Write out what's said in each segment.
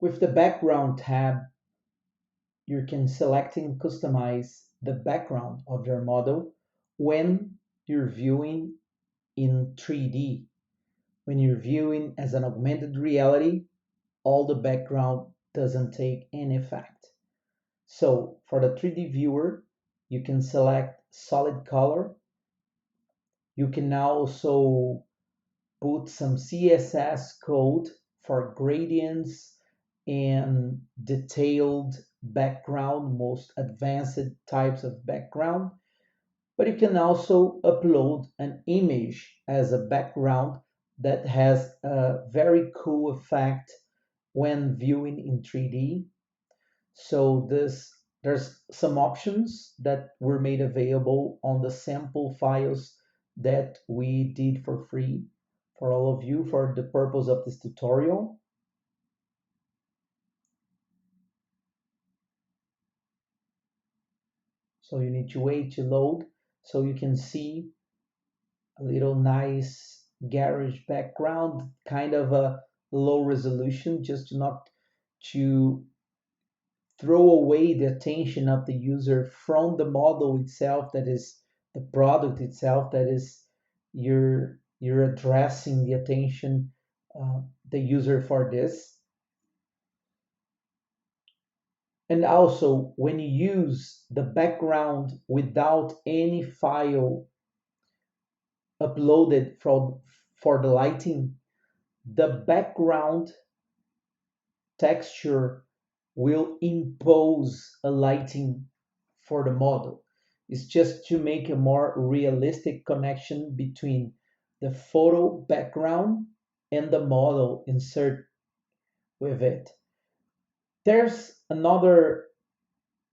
With the background tab, you can select and customize the background of your model when you're viewing in 3D. When you're viewing as an augmented reality, all the background doesn't take any effect. So for the 3D viewer, you can select solid color. You can also put some CSS code for gradients and detailed background, most advanced types of background. But you can also upload an image as a background that has a very cool effect when viewing in 3D. So there's some options that were made available on the sample files that we did for free for all of you for the purpose of this tutorial. So you need to wait to load so you can see a little nice garage background, kind of a low resolution, just not to throw away the attention of the user from the model itself, that is the product itself, that is you're addressing the attention the user for this. And also when you use the background without any file uploaded for the lighting, the background texture will impose a lighting for the model. It's just to make a more realistic connection between the photo background and the model insert with it. There's another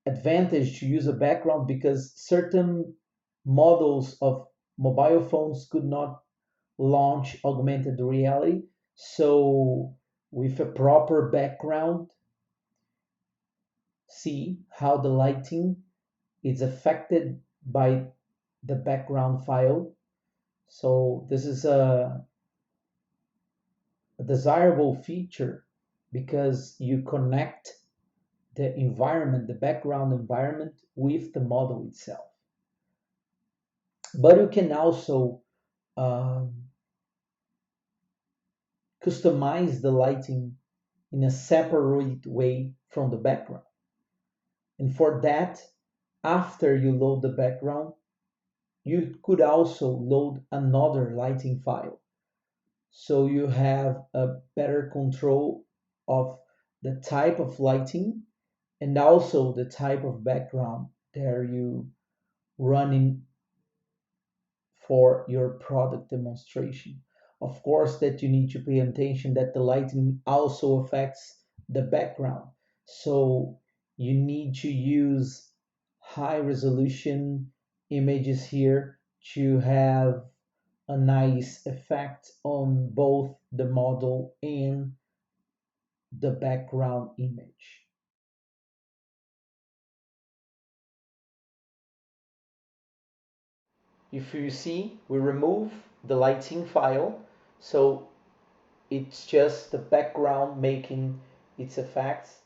advantage to use a background because certain models of mobile phones could not launch augmented reality. So with a proper background, see how the lighting is affected by the background file. So this is a desirable feature because you connect the environment, the background environment, with the model itself. But you can also um, customize the lighting in a separate way from the background. And for that, after you load the background, you could also load another lighting file. So you have a better control of the type of lighting and also the type of background that you running for your product demonstration. Of course, that you need to pay attention that the lighting also affects the background. So you need to use high resolution images here to have a nice effect on both the model and the background image. If you see, we remove the lighting file, so it's just the background making its effects.